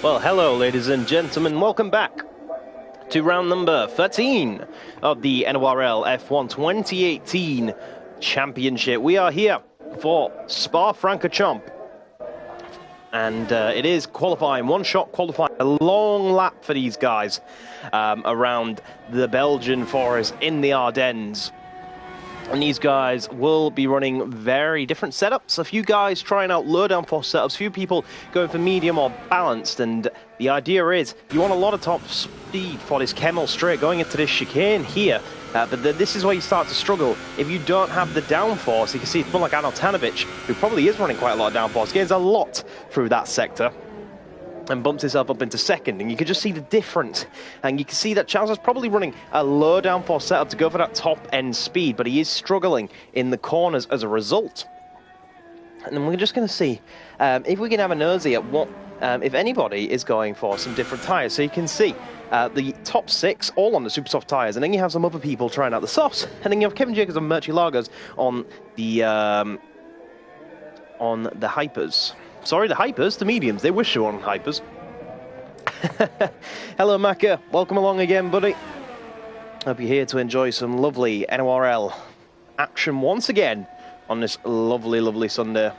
Well, hello, ladies and gentlemen. Welcome back to round number 13 of the NORL F1 2018 Championship. We are here for Spa-Francorchamps, and it is qualifying, one-shot qualifying, a long lap for these guys around the Belgian forest in the Ardennes. And these guys will be running very different setups. A few guys trying out low downforce setups, a few people going for medium or balanced. And the idea is you want a lot of top speed for this Camel straight going into this chicane here. But this is where you start to struggle. If you don't have the downforce, you can see someone like Anotanovic, who probably is running quite a lot of downforce, gains a lot through that sector and bumps himself up into second, and you can just see the difference. And you can see that Charles is probably running a low downforce setup to go for that top end speed, but he is struggling in the corners as a result. And then we're just going to see if we can have a nosy at what, if anybody is going for some different tyres. So you can see the top six all on the super soft tyres, and then you have some other people trying out the softs, and then you have Kevin Jacobs and Murchie Lagos on the hypers. Sorry, the hypers, the mediums. They wish they were on hypers. Hello, Macca. Welcome along again, buddy. Hope you're here to enjoy some lovely NORL action once again on this lovely, lovely Sunday.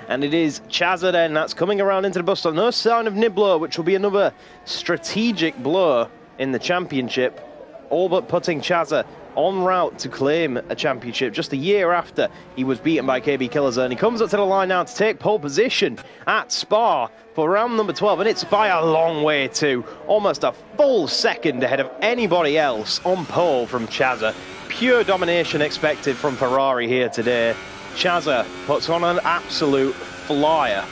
And it is Chazza then that's coming around into the bus stop. No sign of Nibbler, which will be another strategic blow in the championship, all but putting Chazza en route to claim a championship just a year after he was beaten by KB Killers. And he comes up to the line now to take pole position at Spa for round number 12, and it's by a long way too. Almost a full second ahead of anybody else on pole from Chazza. Pure domination expected from Ferrari here today. Chazza puts on an absolute flyer.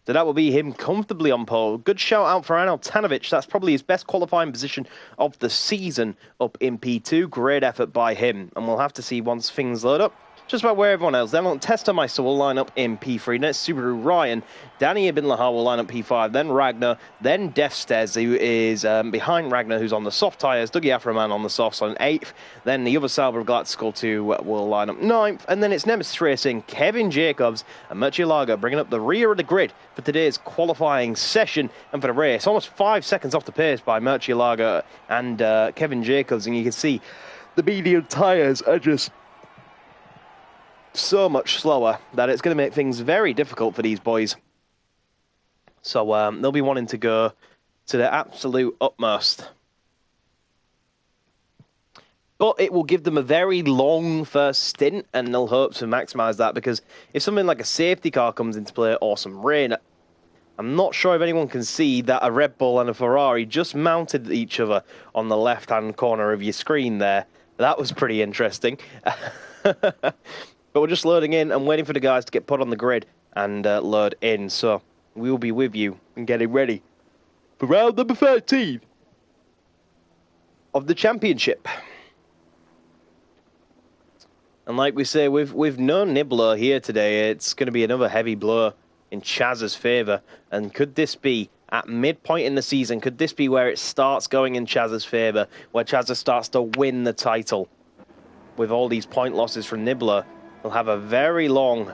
So that will be him comfortably on pole. Good shout out for Anotanovic. That's probably his best qualifying position of the season up in P2. Great effort by him. And we'll have to see once things load up just about where everyone else. Then on Testameister will line up in P3. Next, Subaru Ryan. Danny Ibn Lahar will line up P5. Then Ragnar. Then Defstez, who is behind Ragnar, who's on the soft tyres. Dougie Afroman on the softs on 8th. Then the other Sauber of Glatskill 2 will line up 9th. And then it's Nemesis Racing, Kevin Jacobs, and Murcielago bringing up the rear of the grid for today's qualifying session and for the race. Almost 5 seconds off the pace by Murcielago and Kevin Jacobs. And you can see the medium tyres are just so much slower that it's going to make things very difficult for these boys. So they'll be wanting to go to their absolute utmost. But it will give them a very long first stint, and they'll hope to maximise that, because if something like a safety car comes into play or some rain, I'm not sure if anyone can see that a Red Bull and a Ferrari just mounted each other on the left-hand corner of your screen there. That was pretty interesting. But we're just loading in and waiting for the guys to get put on the grid and load in. So we will be with you and getting ready for round number 13 of the championship. And like we say, with no Nibbler here today, it's going to be another heavy blow in Chazza's favour. And could this be, at midpoint in the season, could this be where it starts going in Chazza's favour, where Chazza starts to win the title? With all these point losses from Nibbler, we'll have a very long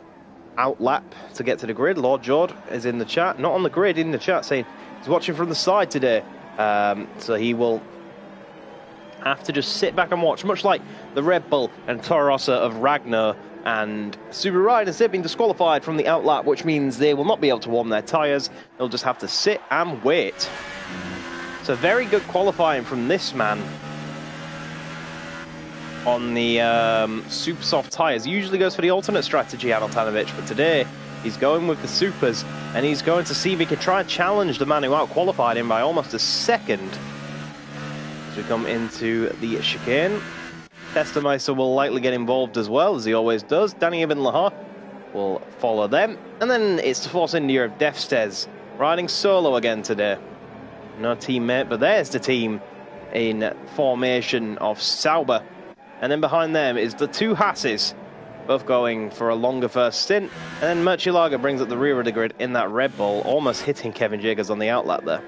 out lap to get to the grid. Lord Jord is in the chat, not on the grid, in the chat, saying he's watching from the side today. So he will have to just sit back and watch, much like the Red Bull and Toro Rosso of Ragnar and Subaru Ryan. They've been disqualified from the out lap, which means they will not be able to warm their tyres. They'll just have to sit and wait. So very good qualifying from this man on the super soft tyres. He usually goes for the alternate strategy, Anotanovic, but today he's going with the supers, and he's going to see if he can try and challenge the man who out-qualified him by almost a second. As we come into the chicane, Testameister will likely get involved as well, as he always does. Danny Ibn Lahar will follow them. And then it's the Force India of Defstez, riding solo again today. No teammate, but there's the team in formation of Sauber. And then behind them is the two Hasses, both going for a longer first stint. And then Murcielago brings up the rear of the grid in that Red Bull, almost hitting Kevin Jacobs on the outlet there.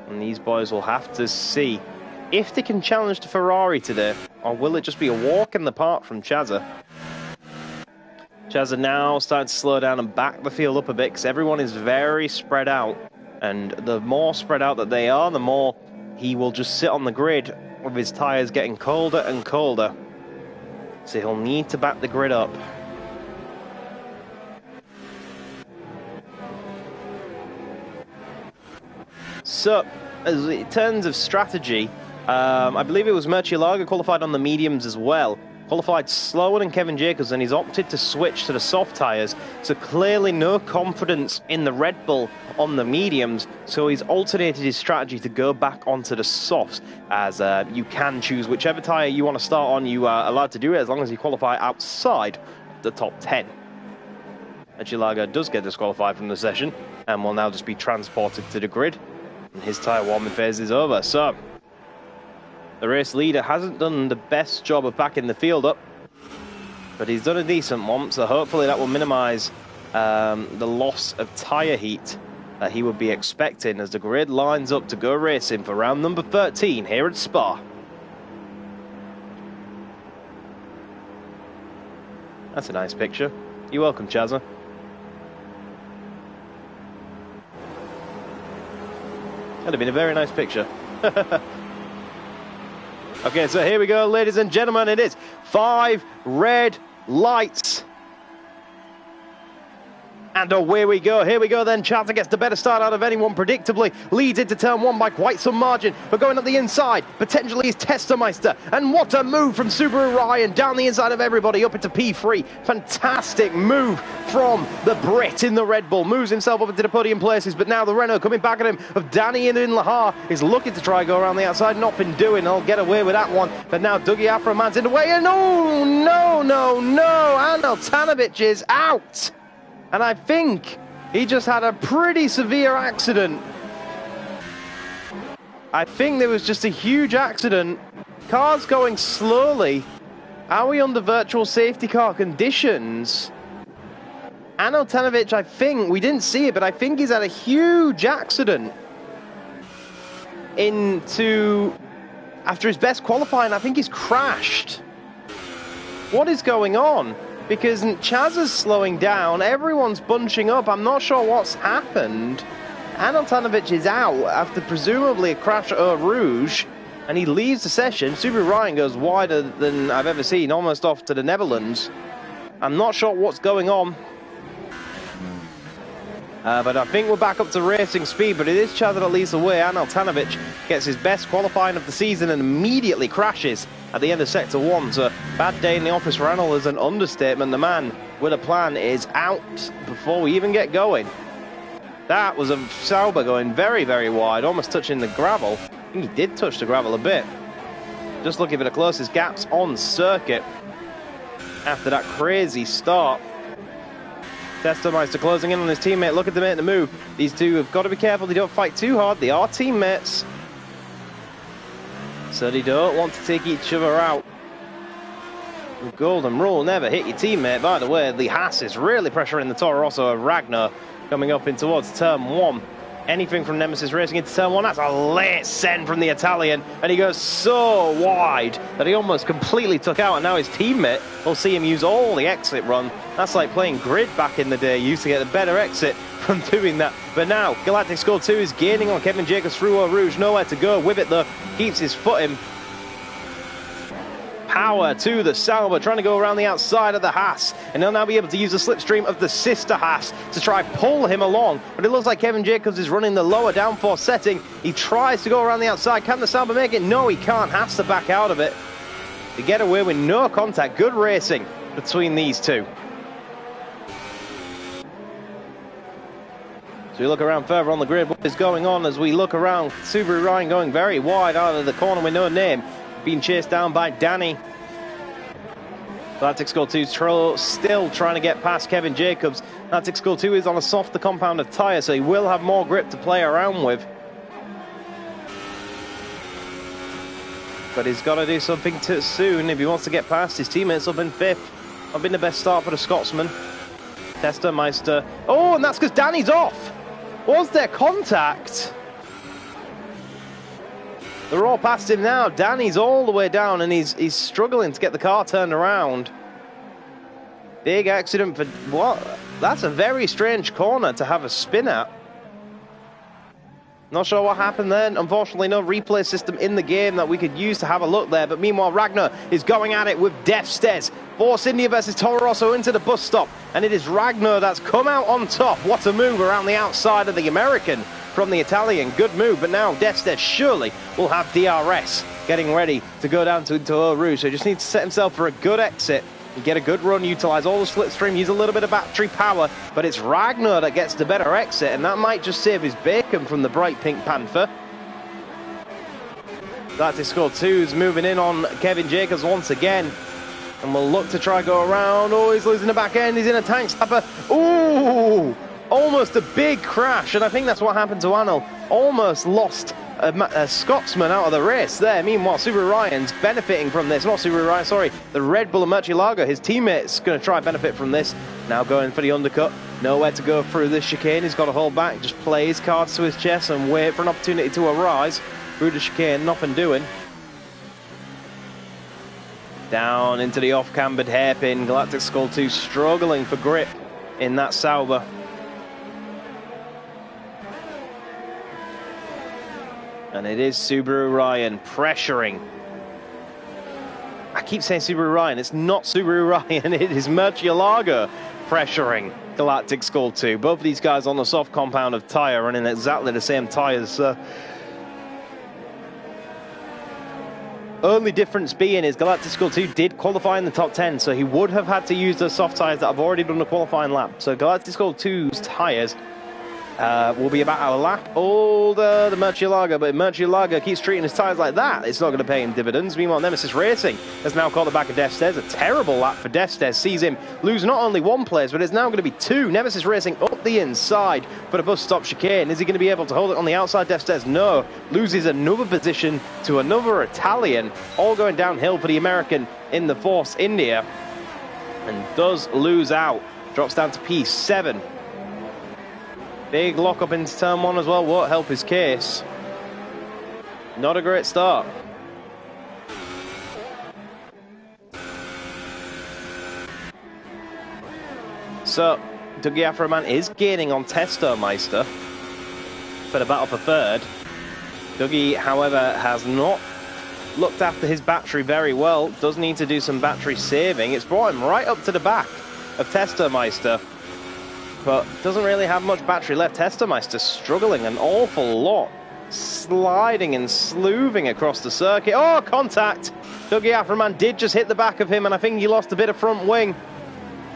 And these boys will have to see if they can challenge the Ferrari today, or will it just be a walk in the park from Chazza? Chazza now starting to slow down and back the field up a bit because everyone is very spread out. And the more spread out that they are, the more he will just sit on the grid with his tyres getting colder and colder. So he'll need to back the grid up. So, in terms of strategy, I believe it was Murcielago qualified on the mediums as well. Qualified slower than Kevin Jacobs, and he's opted to switch to the soft tyres. So clearly no confidence in the Red Bull on the mediums, so he's alternated his strategy to go back onto the softs, as you can choose whichever tyre you want to start on. You are allowed to do it as long as you qualify outside the top 10. Murcielago does get disqualified from the session, and will now just be transported to the grid, and his tyre warming phase is over. So the race leader hasn't done the best job of backing the field up, but he's done a decent one, so hopefully that will minimise the loss of tyre heat that he would be expecting as the grid lines up to go racing for round number 13 here at Spa. That's a nice picture. You're welcome, Chazza. That'd have been a very nice picture. Okay, so here we go, ladies and gentlemen. It is 5 red lights. And away we go. Here we go then. Chazza gets the better start out of anyone, predictably. Leads into turn 1 by quite some margin. But going up the inside, potentially is Testameister. And what a move from Subaru Ryan. Down the inside of everybody, up into P3. Fantastic move from the Brit in the Red Bull. Moves himself up into the podium places. But now the Renault coming back at him of Danny and in Lahar is looking to try go around the outside. Not been doing. I'll get away with that one. But now Dougie Aframan's in the way. And oh, no. Anel Tanovic is out. And I think he just had a pretty severe accident. I think there was just a huge accident. Car's going slowly. Are we under virtual safety car conditions? Anel Tanovic, I think, we didn't see it, but I think he's had a huge accident after his best qualifying. I think he's crashed. What is going on? Because Chazza's slowing down, everyone's bunching up. I'm not sure what's happened. Anel Tanovic is out after presumably a crash at Eau Rouge, and he leaves the session. Subaru Ryan goes wider than I've ever seen, almost off to the Netherlands. I'm not sure what's going on. But I think we're back up to racing speed, but it is Chazza that leads the way. Anel Tanovic gets his best qualifying of the season and immediately crashes at the end of Sector 1. So, bad day in the office for Anel is an understatement. The man with a plan is out before we even get going. That was a Sauber going very, very wide, almost touching the gravel. I think he did touch the gravel a bit. Just looking for the closest gaps on circuit after that crazy start. Testameister closing in on his teammate, looking to make the move. These two have got to be careful they don't fight too hard. They are teammates, so they don't want to take each other out. The golden rule, never hit your teammate. By the way, the Haas is really pressuring the Toro Rosso of Ragnar coming up in towards turn 1. Anything from Nemesis Racing into turn 1, that's a late send from the Italian, and he goes so wide that he almost completely took out, and now his teammate will see him use all the exit run. That's like playing grid back in the day. You used to get a better exit from doing that. But now, Galactic Skull 2 is gaining on Kevin Jacobs through Eau Rouge. Nowhere to go with it, though. Keeps his foot in. Power to the Sauber, trying to go around the outside of the Haas, and he'll now be able to use the slipstream of the sister Haas to try pull him along, but it looks like Kevin Jacobs is running the lower downforce setting. He tries to go around the outside. Can the Sauber make it? No, he can't. Has to back out of it to get away with no contact. Good racing between these two. So we look around further on the grid. What is going on as we look around? Subaru Ryan going very wide out of the corner with no name, being chased down by Danny. Galactic Skull 2 still trying to get past Kevin Jacobs. Galactic Skull 2 is on a softer compounded tyre, so he will have more grip to play around with. But he's got to do something soon if he wants to get past his teammates up in 5th. Not been the best start for the Scotsman. Testameister. Oh, and that's because Danny's off. Was there contact? They're all past him now. Danny's all the way down, and he's struggling to get the car turned around. Big accident for what? That's a very strange corner to have a spin at. Not sure what happened then. Unfortunately, no replay system in the game that we could use to have a look there. But meanwhile, Ragnar is going at it with Defstez. Force India versus Toro Rosso into the bus stop. And it is Ragnar that's come out on top. What a move around the outside of the American from the Italian. Good move. But now Defstez surely will have DRS getting ready to go down to Eau Rouge. So he just needs to set himself for a good exit. Get a good run, utilize all the slipstream, use a little bit of battery power, but it's Ragnar that gets the better exit, and that might just save his bacon from the bright pink Panther. Galactic Skull 2's moving in on Kevin Jacobs once again, and we'll look to try go around. Oh, he's losing the back end, he's in a tank slapper. Ooh, almost a big crash, and I think that's what happened to Anil. Almost lost a Scotsman out of the race there. Meanwhile, Subaru Ryan's benefiting from this. Not Subaru Ryan, sorry. The Red Bull and Murcielago, his teammate's going to try and benefit from this. Now going for the undercut. Nowhere to go through this chicane. He's got to hold back. Just play his cards to his chest and wait for an opportunity to arise. Through the chicane, nothing doing. Down into the off-cambered hairpin. Galactic Skull 2 struggling for grip in that Sauber. And it is Subaru Ryan pressuring. I keep saying Subaru Ryan. It's not Subaru Ryan. It is Murcielago pressuring Galactic Skull 2. Both of these guys on the soft compound of tyre, running exactly the same tyres. Only difference being is Galactic Skull 2 did qualify in the top 10, so he would have had to use those soft tyres that have already done the qualifying lap. So Galactic Skull 2's tyres will be about a lap older than Murcielago, but if Murcielago keeps treating his tyres like that, it's not going to pay him dividends. Meanwhile, Nemesis Racing has now caught the back of Defstez. A terrible lap for Defstez. Sees him lose not only one place, but it's now going to be two. Nemesis Racing up the inside for the bus stop chicane. Is he going to be able to hold it on the outside? Defstez, no. Loses another position to another Italian. All going downhill for the American in the Force India. And does lose out. Drops down to P7. Big lock up into turn one as well, won't help his case. Not a great start. So, Dougie Afroman is gaining on Testermeister for the battle for third. Dougie, however, has not looked after his battery very well. Does need to do some battery saving. It's brought him right up to the back of Testermeister, but doesn't really have much battery left. Testermeister struggling an awful lot, sliding and slooving across the circuit. Oh, contact! Dougie Afroman did just hit the back of him, and I think he lost a bit of front wing.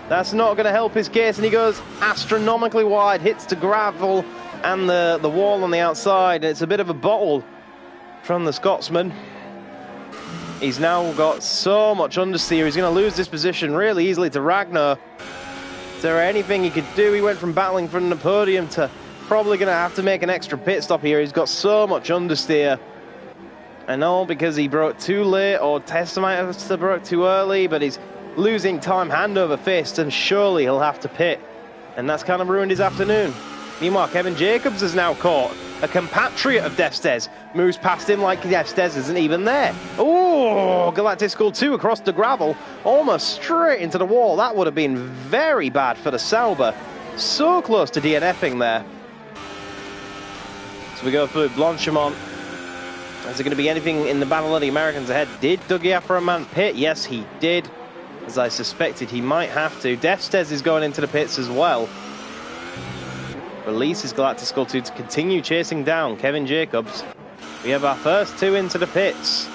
That's not going to help his case, and he goes astronomically wide, hits the gravel and the wall on the outside. It's a bit of a bottle from the Scotsman. He's now got so much understeer. He's going to lose this position really easily to Ragnar. Is there anything he could do? He went from battling from the podium to probably going to have to make an extra pit stop here. He's got so much understeer. And all because he broke too late, or Testermeister broke too early, but he's losing time hand over fist, and surely he'll have to pit. And that's kind of ruined his afternoon. Meanwhile, Kevin Jacobs is now caught. A compatriot of Defstez moves past him like Defstez isn't even there. Oh, Galactic Skull 2 across the gravel, almost straight into the wall. That would have been very bad for the Sauber. So close to DNFing there. So we go for Blanchimont. Is there going to be anything in the battle of the Americans ahead? Did Dougie Afroman pit? Yes, he did. As I suspected, he might have to. Defstez is going into the pits as well. Releases Galactic Skull 2 to continue chasing down Kevin Jacobs. We have our first two into the pits.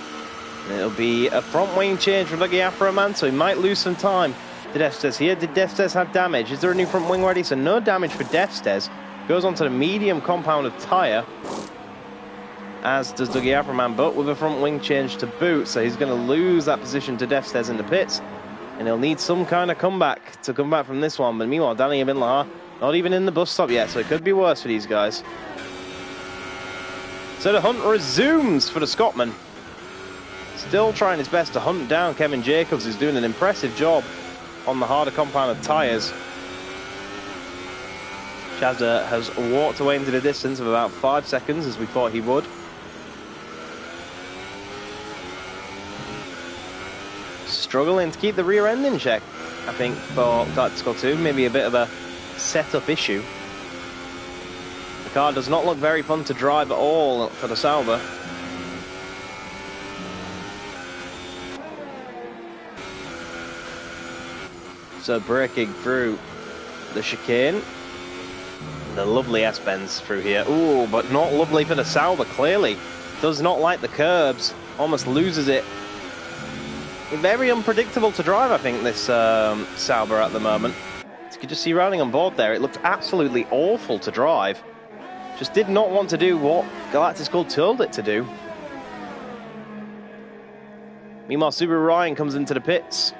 And it'll be a front wing change for Dougie Afroman, so he might lose some time to Defstez here. Did Defstez have damage? Is there a new front wing ready? So no damage for Defstez. Goes on to the medium compound of tyre, as does Dougie Afroman, but with a front wing change to boot, so he's going to lose that position to Defstez in the pits. And he'll need some kind of comeback to come back from this one. But meanwhile, Danny Abinlar not even in the bus stop yet, so it could be worse for these guys. So the hunt resumes for the Scotsman. Still trying his best to hunt down Kevin Jacobs, who's doing an impressive job on the harder compound of tyres. Chazda has walked away into the distance of about 5 seconds, as we thought he would. struggling to keep the rear end in check, I think, for Galactic Skull 2. Maybe a bit of a setup issue. The car does not look very fun to drive at all for the Sauber. So braking through the chicane. The lovely S-bends through here. Ooh, but not lovely for the Sauber, clearly. Does not like the curbs. Almost loses it. Very unpredictable to drive, I think, this Sauber at the moment. As you can just see riding on board there, it looked absolutely awful to drive. Just did not want to do what Galactic Skull told it to do. Meanwhile, Subaru Ryan comes into the pits.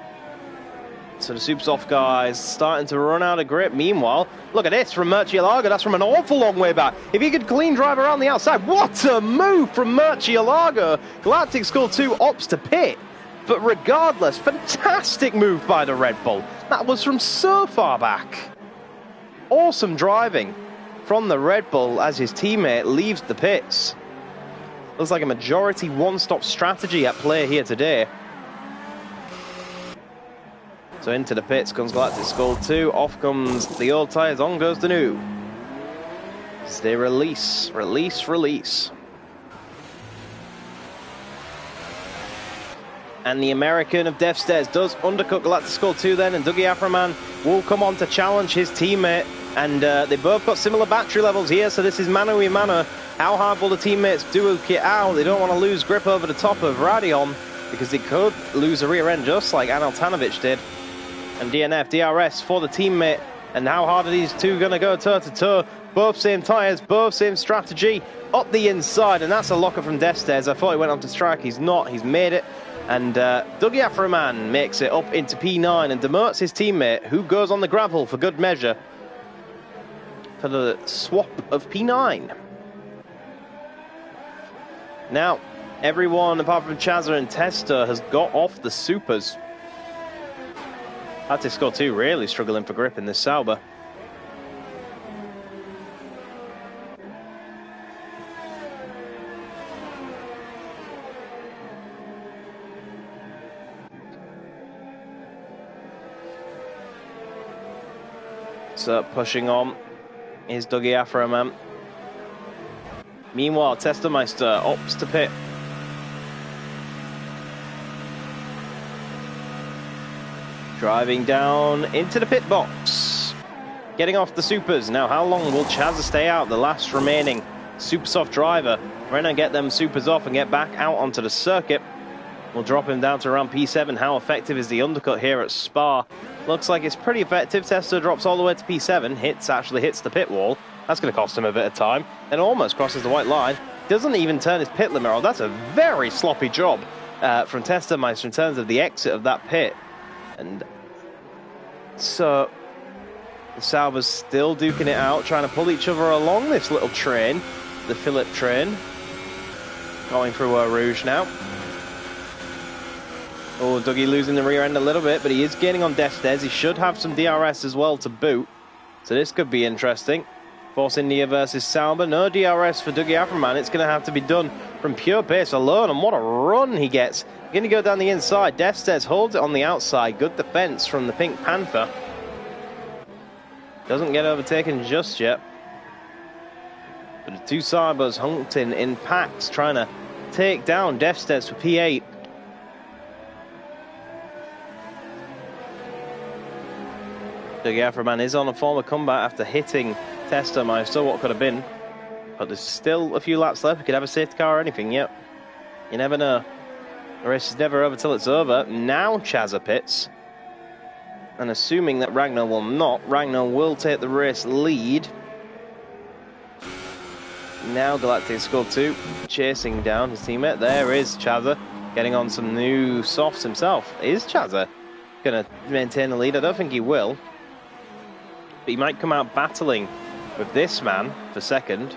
So the Super Soft guys starting to run out of grip. Meanwhile, look at this from Murcielago. That's from an awful long way back. If he could clean drive around the outside, what a move from Murcielago. Galactic Skull 2 opts to pit. But regardless, fantastic move by the Red Bull. That was from so far back. Awesome driving from the Red Bull as his teammate leaves the pits. Looks like a majority one-stop strategy at play here today. So into the pits comes Galactic Skull 2. Off comes the old tyres, on goes the new. As they release, release, release. And the American of Death Stairs does undercut Galactic Skull 2 then, and Dougie Aframan will come on to challenge his teammate. And they both got similar battery levels here, so this is mano a mano. How hard will the teammates duke it out? They don't want to lose grip over the top of Radion, because they could lose a rear end just like Anel Tanovic did. And DNF, DRS for the teammate. And how hard are these two going to go toe-to-toe? Both same tyres, both same strategy. Up the inside, and that's a locker from Death Stairs. I thought he went on to strike. He's not. He's made it. And Dougie Aframan makes it up into P9 and demotes his teammate, who goes on the gravel for good measure for the swap of P9. Now, everyone apart from Chazza and Testa has got off the supers. Galactic Skull 2 really struggling for grip in this Sauber. So pushing on is Dougie Aframan. Meanwhile, Testameister opts to pit. Driving down into the pit box. Getting off the supers. Now, how long will Chazza stay out? The last remaining super soft driver. We're going to get them supers off and get back out onto the circuit. We'll drop him down to around P7. How effective is the undercut here at Spa? Looks like it's pretty effective. Testa drops all the way to P7. Actually hits the pit wall. That's going to cost him a bit of time. And almost crosses the white line. Doesn't even turn his pit limit on. That's a very sloppy job from Testameister in terms of the exit of that pit. And so the Sauber's still duking it out, trying to pull each other along this little train, the Phillip train. Going through Eau Rouge now. Oh, Dougie losing the rear end a little bit, but he is gaining on Death Stairs. He should have some DRS as well to boot. So this could be interesting. Force India versus Sauber. No DRS for Dougie Aframan. It's going to have to be done from pure pace alone. And what a run he gets. Going to go down the inside. Death Stairs holds it on the outside. Good defense from the Pink Panther. Doesn't get overtaken just yet. But the two Saibers hunting in packs, trying to take down Death Stairs for P8. Dougie Aframan is on a former comeback after hitting Testameister, what could have been. But there's still a few laps left. We could have a safety car or anything, yep. You never know. The race is never over till it's over. Now Chazza pits. And assuming that Ragnar will not, Ragnar will take the race lead. Now Galactic Skull 2 chasing down his teammate. There is Chazza getting on some new softs himself. Is Chazza going to maintain the lead? I don't think he will. But he might come out battling with this man for second.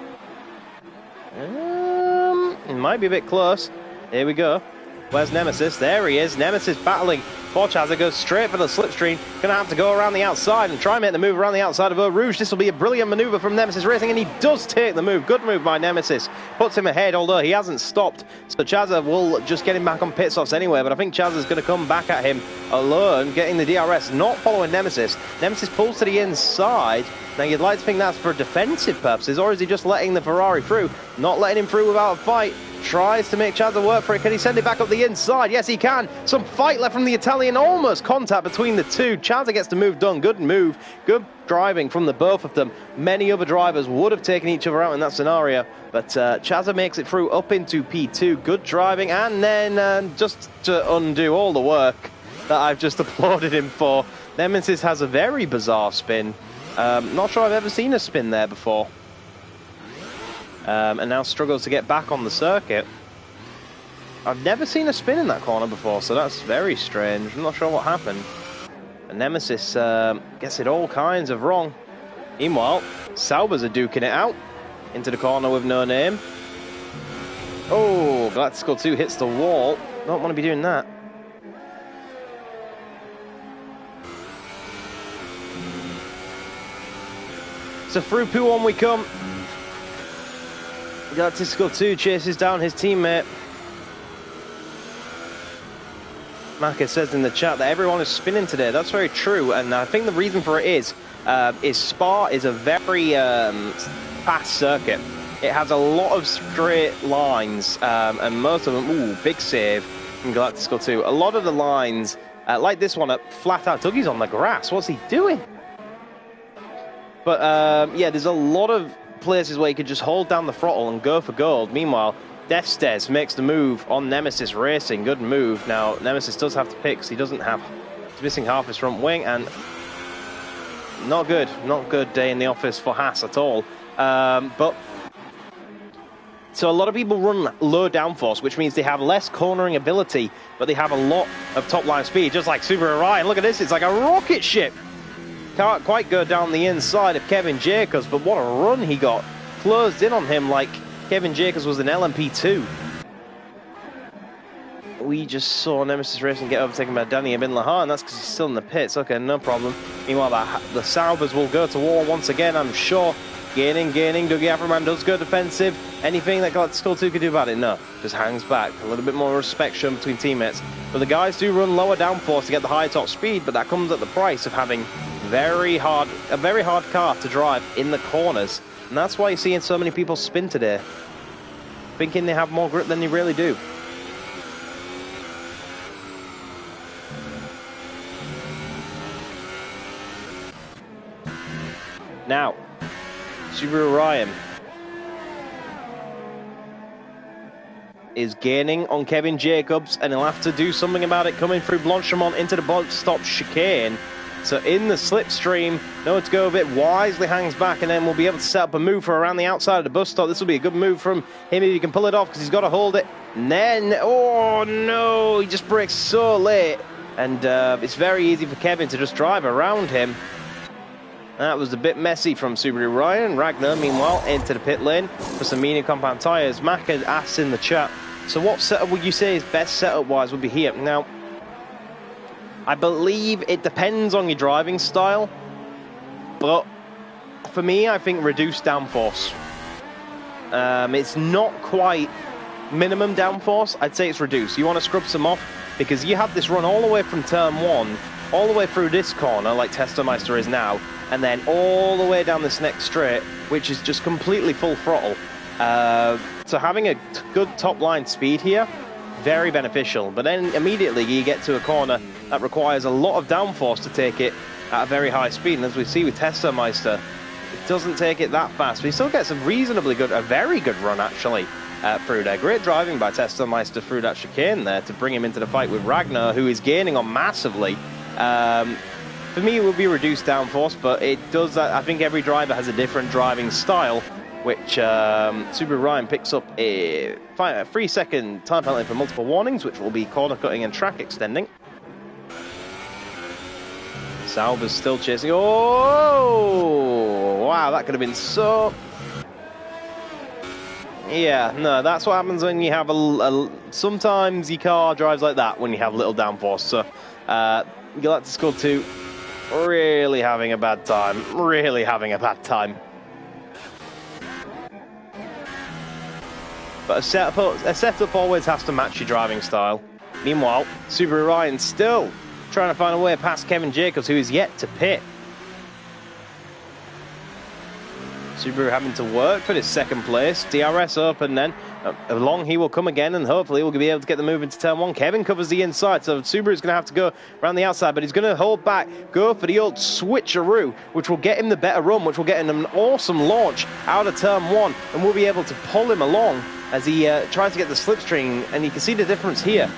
It might be a bit close. Here we go. Where's Nemesis? There he is. Nemesis battling for Chazza, goes straight for the slipstream. Gonna have to go around the outside and try and make the move around the outside of Eau Rouge. This will be a brilliant maneuver from Nemesis Racing, and he does take the move. Good move by Nemesis. Puts him ahead, although he hasn't stopped. So Chazza will just get him back on pit stops anyway, but I think Chazza's gonna come back at him alone, getting the DRS, not following Nemesis. Nemesis pulls to the inside. Now you'd like to think that's for defensive purposes, or is he just letting the Ferrari through? Not letting him through without a fight. Tries to make Chazza work for it. Can he send it back up the inside? Yes, he can. Some fight left from the Italian. Almost contact between the two. Chazza gets the move done. Good move. Good driving from the both of them. Many other drivers would have taken each other out in that scenario, but Chazza makes it through up into P2. Good driving, and then just to undo all the work that I've just applauded him for, Nemesis has a very bizarre spin. Not sure I've ever seen a spin there before. And now struggles to get back on the circuit. I've never seen a spin in that corner before, so that's very strange. I'm not sure what happened. And Nemesis gets it all kinds of wrong. Meanwhile, Saubers are duking it out into the corner with no name. Oh, Galactical 2 hits the wall. Don't want to be doing that. So through P1 we come. Galactical 2 chases down his teammate. Marcus says in the chat that everyone is spinning today. That's very true, and I think the reason for it is Spa is a very fast circuit. It has a lot of straight lines, and most of them, ooh, big save from Galactical 2. A lot of the lines, like this one, flat out. Dougie's on the grass. What's he doing? But yeah, there's a lot of places where you could just hold down the throttle and go for gold. Meanwhile, Destes makes the move on Nemesis Racing. Good move. Now, Nemesis does have to pick, so he doesn't have... He's missing half his front wing, and not good. Not good day in the office for Haas at all. But... So a lot of people run low downforce, which means they have less cornering ability, but they have a lot of top-line speed, just like Subaru Orion. Look at this. It's like a rocket ship. Can't quite go down the inside of Kevin Jacobs, but what a run he got. Closed in on him like Kevin Jacobs was an LMP2. We just saw Nemesis Racing get overtaken by Danny Bin Lahan. That's because he's still in the pits. Okay, no problem. Meanwhile, the Saubers will go to war once again, I'm sure. Gaining. Dougie Afroman does go defensive. Anything that Galactical 2 could do about it? No. Just hangs back. A little bit more respect shown between teammates. But the guys do run lower downforce to get the high top speed, but that comes at the price of having a very hard car to drive in the corners. And that's why you're seeing so many people spin today, thinking they have more grip than they really do. Now, Subaru Orion is gaining on Kevin Jacobs, and he'll have to do something about it coming through Blanchemont into the box stop chicane. So in the slipstream, nowhere to go a bit, wisely hangs back, and then we'll be able to set up a move for around the outside of the bus stop. This will be a good move from him if he can pull it off, because he's got to hold it. And then, oh no, he just brakes so late. And it's very easy for Kevin to just drive around him. That was a bit messy from Subaru Ryan. Ragnar, meanwhile, into the pit lane for some medium compound tyres. Mac had asked in the chat, so what setup would you say is best setup-wise would be here? Now, I believe it depends on your driving style, but for me, I think reduced downforce. It's not quite minimum downforce. I'd say it's reduced. You want to scrub some off, because you have this run all the way from turn 1, all the way through this corner, like Testomeister is now, and then all the way down this next straight, which is just completely full throttle. So having a good top-line speed here, very beneficial. But then immediately you get to a corner that requires a lot of downforce to take it at a very high speed. And as we see with Testomeister, it doesn't take it that fast. But he still gets a reasonably good, a very good run actually through there. Great driving by Testomeister through that chicane there to bring him into the fight with Ragnar, who is gaining on massively. For me, it would be reduced downforce, but it does. I think every driver has a different driving style, which Subaru Ryan picks up a 3-second time penalty for multiple warnings, which will be corner cutting and track extending. Sauber's still chasing. Oh, wow, that could have been so... Yeah, no, that's what happens when you have sometimes your car drives like that when you have little downforce. So, Galactic Skull 2 really having a bad time. Really having a bad time. But a setup always has to match your driving style. Meanwhile, Subaru Ryan still trying to find a way past Kevin Jacobs, who is yet to pit. Subaru having to work for this second place. DRS up, and then along he will come again, and hopefully we'll be able to get the move into turn one. Kevin covers the inside, so Subaru's going to have to go around the outside, but he's going to hold back, go for the old switcheroo, which will get him the better run, which will get him an awesome launch out of turn one, and we'll be able to pull him along as he tries to get the slipstream, and you can see the difference here.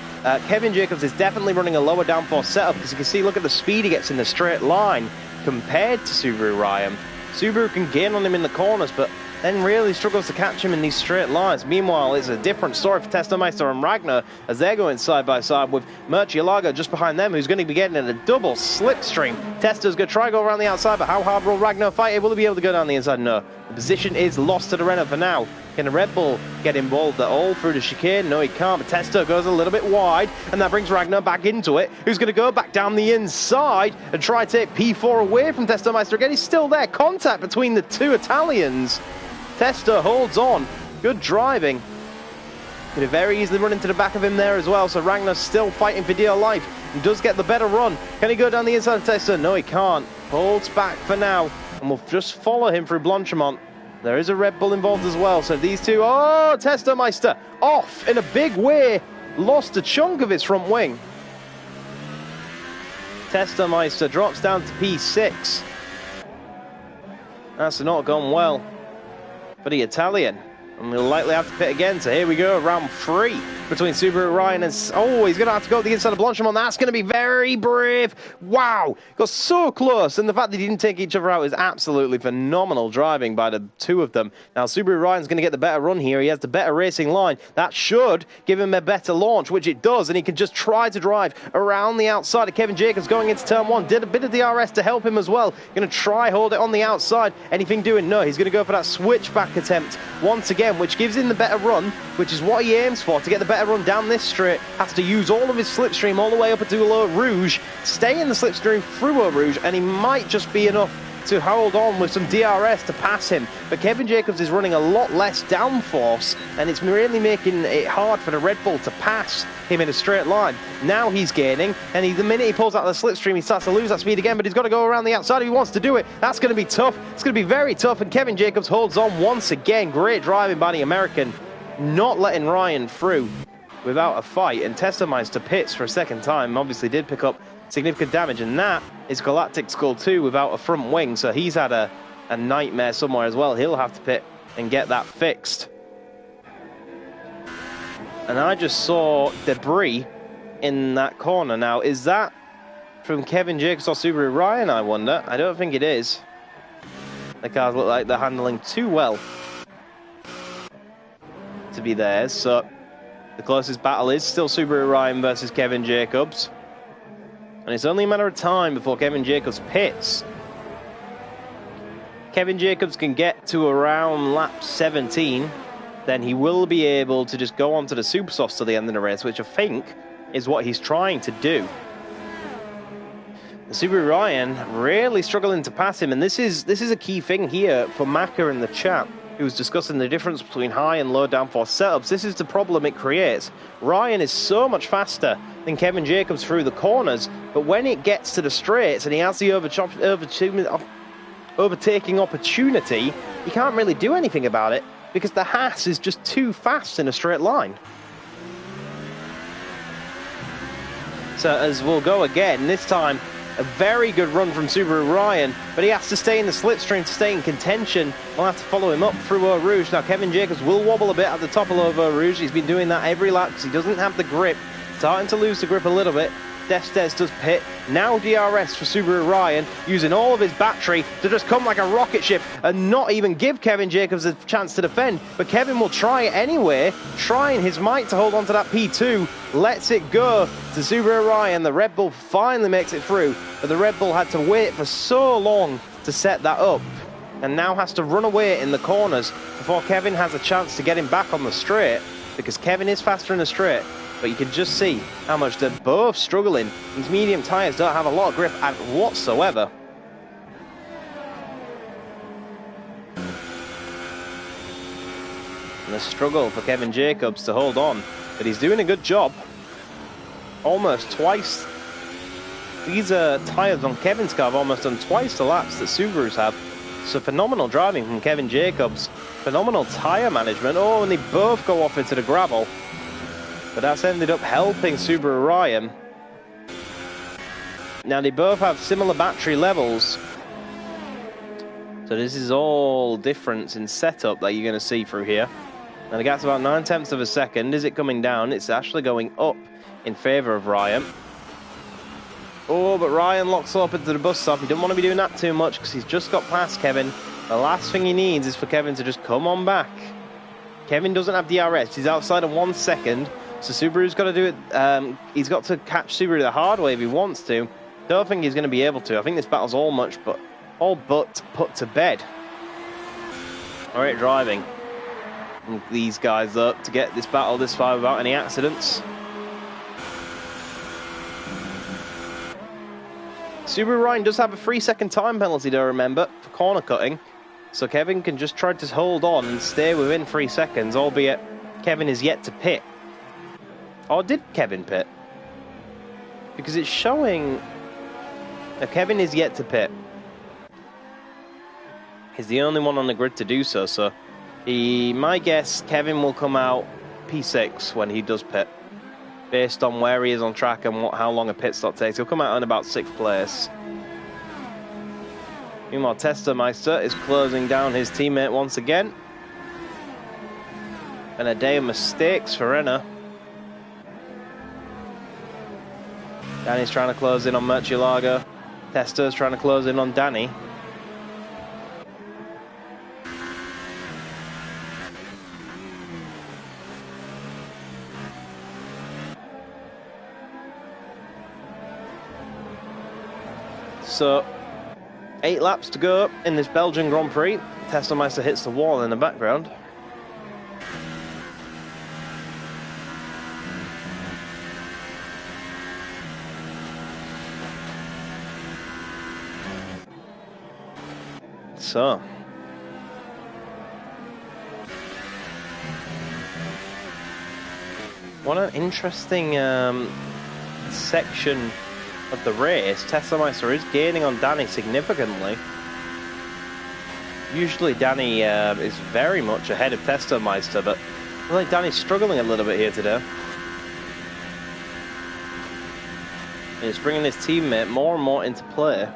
Kevin Jacobs is definitely running a lower downforce setup, because you can see, look at the speed he gets in the straight line compared to Subaru Ryan. Subaru can gain on him in the corners, but then really struggles to catch him in these straight lines. Meanwhile, it's a different story for Testomeister and Ragnar as they're going side by side with Murcielago just behind them, who's going to be getting in a double slipstream. Tester's going to try to go around the outside, but how hard will Ragnar fight? Will he be able to go down the inside? No. The position is lost to the Renault for now. Can the Red Bull get involved at all through the chicane? No, he can't, but Tester goes a little bit wide, and that brings Ragnar back into it, who's going to go back down the inside and try to take P4 away from Testomeister again. He's still there. Contact between the two Italians. Tester holds on. Good driving. Could have very easily run into the back of him there as well, so Ragnar's still fighting for dear life. He does get the better run. Can he go down the inside of Tester? No, he can't. Holds back for now, and we'll just follow him through Blanchimont. There is a Red Bull involved as well, so these two... Oh, Testomeister off in a big way. Lost a chunk of his front wing. Testomeister drops down to P6. That's not gone well for the Italian. And we'll likely have to pit again, so here we go, round 3 between Subaru Ryan and... Oh, he's going to have to go to the inside of Blanchimont. That's going to be very brave. Wow, got so close, and the fact that he didn't take each other out is absolutely phenomenal driving by the two of them. Now, Subaru Ryan's going to get the better run here. He has the better racing line. That should give him a better launch, which it does, and he can just try to drive around the outside of Kevin Jacobs going into turn 1. Did a bit of DRS to help him as well. Going to try hold it on the outside. Anything doing? No, he's going to go for that switchback attempt once again, which gives him the better run, which is what he aims for. To get the better run down this straight, has to use all of his slipstream all the way up into Eau Rouge, stay in the slipstream through Eau Rouge, and he might just be enough to hold on with some DRS to pass him. But Kevin Jacobs is running a lot less downforce, and it's really making it hard for the Red Bull to pass him in a straight line. Now he's gaining, and the minute he pulls out the slipstream, he starts to lose that speed again, but he's got to go around the outside if he wants to do it. That's going to be tough. It's going to be very tough, and Kevin Jacobs holds on once again. Great driving by the American, not letting Ryan through without a fight, and Testomeister pits for a second time. Obviously did pick up significant damage, and that is Galactic Skull 2 without a front wing, so he's had a nightmare somewhere as well. He'll have to pit and get that fixed. And I just saw debris in that corner. Now, is that from Kevin Jacobs or Subaru Ryan, I wonder? I don't think it is. The cars look like they're handling too well to be theirs, so the closest battle is still Subaru Ryan versus Kevin Jacobs. And it's only a matter of time before Kevin Jacobs pits. Kevin Jacobs can get to around lap 17, then he will be able to just go on to the super softs to the end of the race, which I think is what he's trying to do. The Subaru Ryan really struggling to pass him, and this is a key thing here for Maka in the chat, who was discussing the difference between high and low downforce setups. This is the problem it creates. Ryan is so much faster than Kevin Jacobs through the corners, but when it gets to the straights and he has the overtaking opportunity, he can't really do anything about it because the Haas is just too fast in a straight line. So as we'll go again, this time a very good run from Subaru Ryan, but he has to stay in the slipstream to stay in contention. We'll have to follow him up through Eau Rouge. Now, Kevin Jacobs will wobble a bit at the top of Eau Rouge. He's been doing that every lap because he doesn't have the grip. Starting to lose the grip a little bit. Destes does pit. Now DRS for Subaru Ryan, using all of his battery to just come like a rocket ship and not even give Kevin Jacobs a chance to defend. But Kevin will try it anyway, trying his might to hold on to that P2. Lets it go to Subaru Ryan. The Red Bull finally makes it through, but the Red Bull had to wait for so long to set that up. and now has to run away in the corners before Kevin has a chance to get him back on the straight, because Kevin is faster in the straight, but you can just see how much they're both struggling. These medium tyres don't have a lot of grip whatsoever. And a struggle for Kevin Jacobs to hold on, but he's doing a good job. Almost twice. These tyres on Kevin's car have almost done twice the laps that Subarus have. So phenomenal driving from Kevin Jacobs. Phenomenal tyre management. Oh, and they both go off into the gravel. But that's ended up helping Subaru Ryan. Now they both have similar battery levels. So this is all difference in setup that you're going to see through here. And the gap's about 9/10 of a second. Is it coming down? It's actually going up in favour of Ryan. Oh, but Ryan locks up into the bus stop. He doesn't want to be doing that too much because he's just got past Kevin. The last thing he needs is for Kevin to just come on back. Kevin doesn't have DRS. He's outside of 1 second. So Subaru's got to do it. He's got to catch Subaru the hard way if he wants to. Don't think he's going to be able to. I think this battle's all but put to bed. All right, driving. And these guys up to get this battle this far without any accidents. Subaru Ryan does have a 3-second time penalty, to remember, for corner cutting. So Kevin can just try to hold on and stay within 3 seconds, albeit Kevin is yet to pit. Or did Kevin pit? Because it's showing that Kevin is yet to pit. He's the only one on the grid to do so, so my guess, Kevin will come out P6 when he does pit. Based on where he is on track and how long a pit stop takes. He'll come out in about 6th place. Meanwhile, Testermeister is closing down his teammate once again. And a day of mistakes for Renner. Danny's trying to close in on Murcielago. Tester's trying to close in on Danny. So, 8 laps to go in this Belgian Grand Prix. Testermeister hits the wall in the background. So, what an interesting section of the race. Testermeister is gaining on Danny significantly. Usually Danny is very much ahead of Testermeister, but I think Danny's struggling a little bit here today. He's bringing his teammate more and more into play.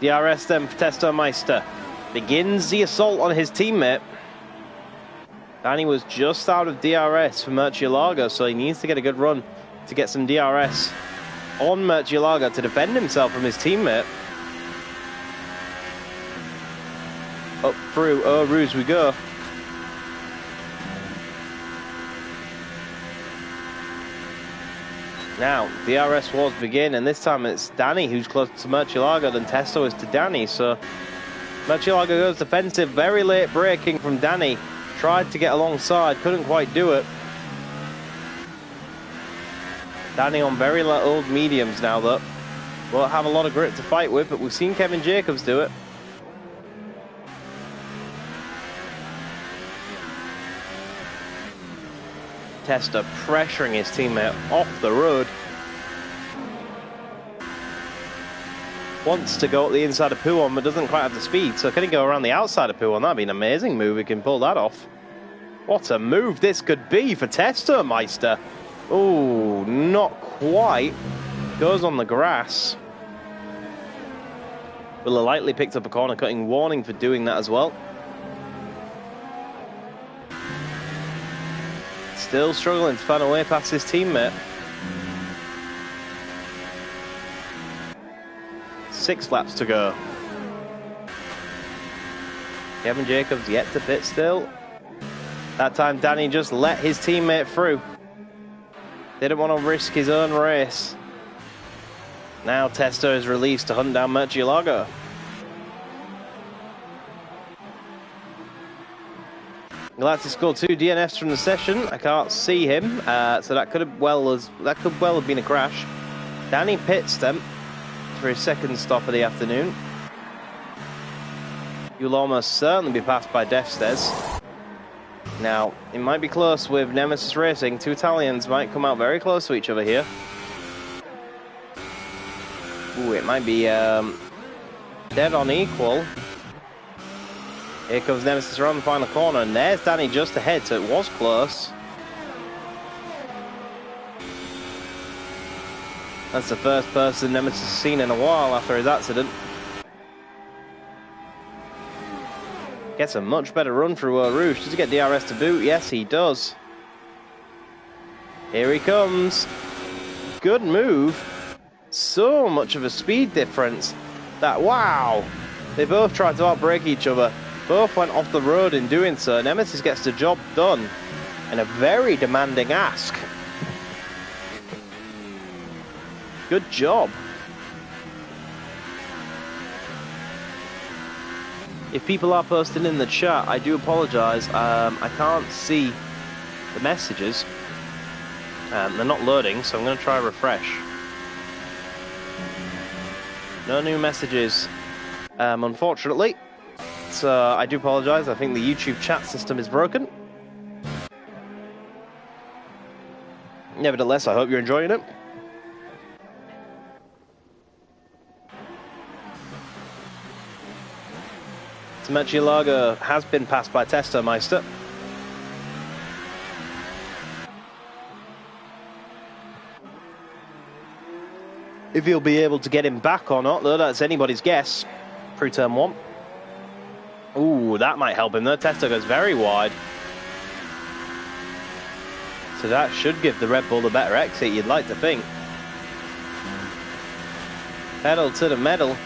DRS then for Testermeister. Begins the assault on his teammate. Danny was just out of DRS for Murcielago, so he needs to get a good run to get some DRS on Murcielago to defend himself from his teammate. Up through Eau Rouge we go. Now, DRS wars begin, and this time it's Danny who's closer to Murcielago than Testo is to Danny, so Murcielago goes defensive, very late braking from Danny. Tried to get alongside, couldn't quite do it. Danny on very old mediums now, though. Won't have a lot of grit to fight with, but we've seen Kevin Jacobs do it. Tester pressuring his teammate off the road. Wants to go up the inside of Pouon, but doesn't quite have the speed, so can he go around the outside of Pouon? That'd be an amazing move. He can pull that off. What a move this could be for Testermeister. Oh, not quite. Goes on the grass. Willa lightly picked up a corner cutting warning for doing that as well. Still struggling to find a way past his teammate. 6 laps to go. Kevin Jacobs yet to pit still. That time Danny just let his teammate through. Didn't want to risk his own race. Now Testo is released to hunt down Murcielago. Galactic scored 2 DNFs from the session. I can't see him, so that could well have been a crash. Danny pits them for his second stop of the afternoon. You'll almost certainly be passed by Defstez. Now, it might be close with Nemesis Racing. Two Italians might come out very close to each other here. Ooh, it might be dead on equal. Here comes Nemesis around the final corner, and there's Danny just ahead, so it was close. That's the first person Nemesis has seen in a while after his accident. Gets a much better run through Eau Rouge. Does he get DRS to boot? Yes, he does. Here he comes. Good move. So much of a speed difference that, wow, they both tried to outbrake each other. Both went off the road in doing so. Nemesis gets the job done in a very demanding ask. Good job. If people are posting in the chat, I do apologise. I can't see the messages. They're not loading, so I'm going to try refresh. No new messages, unfortunately. So I do apologise. I think the YouTube chat system is broken. Nevertheless, I hope you're enjoying it. Murcielago has been passed by Testo Meister. If he'll be able to get him back or not, though, that's anybody's guess. Through turn 1. Ooh, that might help him though. Testo goes very wide. So that should give the Red Bull the better exit, you'd like to think. Pedal to the metal.